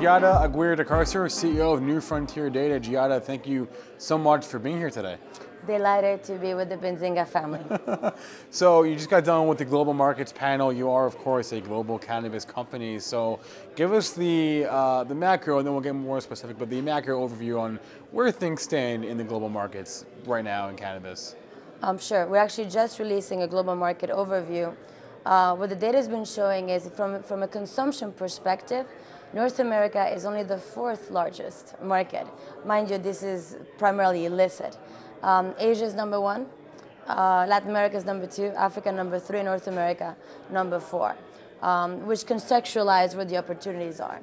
Giadha Aguirre de Carcer, CEO of New Frontier Data. Giadha, thank you so much for being here today. Delighted to be with the Benzinga family. So you just got done with the Global Markets panel. You are, of course, a global cannabis company. So give us the macro, and then we'll get more specific, but the macro overview on where things stand in the global markets right now in cannabis. Sure. We're actually just releasing a global market overview. What the data has been showing is from a consumption perspective, North America is only the fourth largest market. Mind you, this is primarily illicit. Asia is number one, Latin America is number two, Africa number three, North America number four, which contextualize where the opportunities are.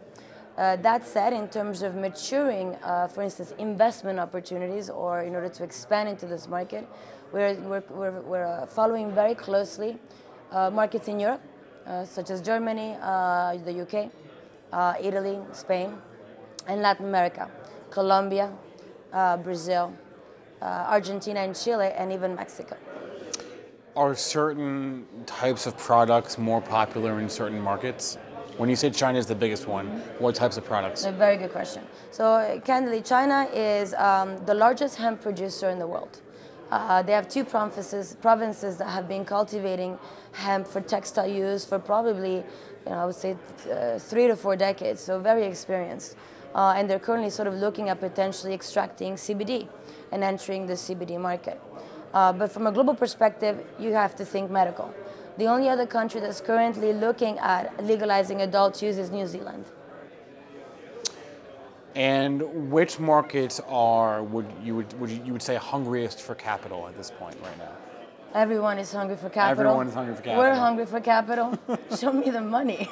That said, in terms of maturing, for instance, investment opportunities, or in order to expand into this market, we're following very closely markets in Europe, such as Germany, the UK, Italy, Spain, and Latin America, Colombia, Brazil, Argentina and Chile, and even Mexico. Are certain types of products more popular in certain markets? When you say China is the biggest one, what types of products? A very good question. So, candidly, China is the largest hemp producer in the world. They have two provinces that have been cultivating hemp for textile use for probably, I would say, 3 to 4 decades, so very experienced. And they're currently sort of looking at potentially extracting CBD and entering the CBD market. But from a global perspective, you have to think medical. The only other country that's currently looking at legalizing adult use is New Zealand. And which markets are you would say hungriest for capital at this point right now? Everyone is hungry for capital. Everyone is hungry for capital. We're hungry for capital. Show me the money.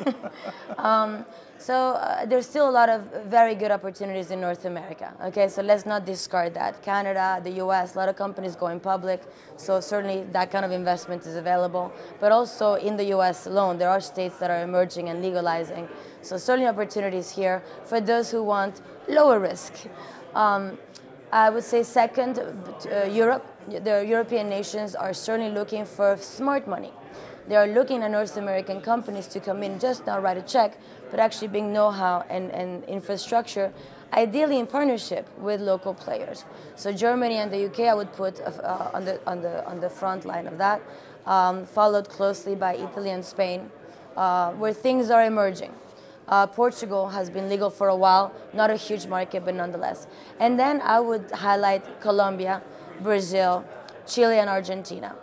There's still a lot of very good opportunities in North America. Okay, so let's not discard that. Canada, the US, a lot of companies going public, so certainly that kind of investment is available. But also in the US alone, there are states that are emerging and legalizing. So certainly opportunities here for those who want lower risk. I would say second, Europe. The European nations are certainly looking for smart money. They are looking at North American companies to come in, just not write a check, but actually bring know-how and infrastructure, ideally in partnership with local players. So Germany and the UK, I would put on the front line of that, followed closely by Italy and Spain, where things are emerging. Portugal has been legal for a while, not a huge market, but nonetheless. And then I would highlight Colombia, Brazil, Chile, and Argentina.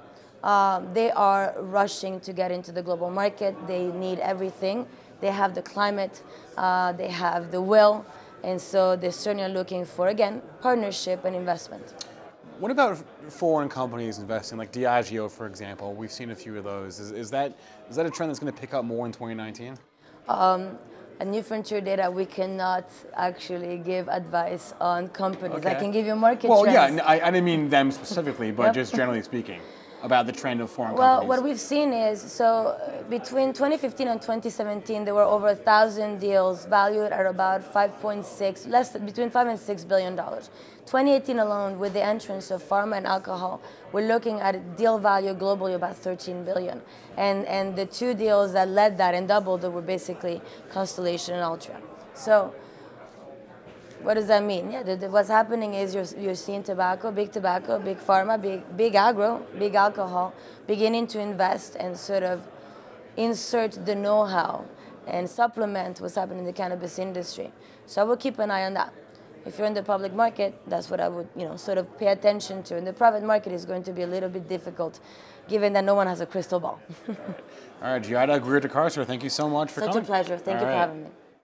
They are rushing to get into the global market. They need everything. They have the climate, they have the will, and so they're certainly looking for, again, partnership and investment. What about foreign companies investing, like Diageo, for example? We've seen a few of those. Is that a trend that's going to pick up more in 2019? At New Frontier Data, we cannot actually give advice on companies. Okay. I can give you market trends. Well, yeah, I didn't mean them specifically, but just generally speaking, about the trend of foreign companies. Well, what we've seen is, so between 2015 and 2017, there were over 1,000 deals valued at about between $5 and $6 billion. 2018 alone, with the entrance of pharma and alcohol, we're looking at a deal value globally about 13 billion. And the two deals that led that and doubled it were basically Constellation and Ultra. So what does that mean? Yeah, what's happening is you're seeing big pharma, big agro, big alcohol, beginning to invest and sort of insert the know-how and supplement what's happening in the cannabis industry. So I will keep an eye on that. If you're in the public market, that's what I would, sort of pay attention to. And the private market is going to be a little bit difficult, given that no one has a crystal ball. All right, Giadha Aguirre de Carcer, thank you so much for coming. Such a pleasure. Thank you for having me.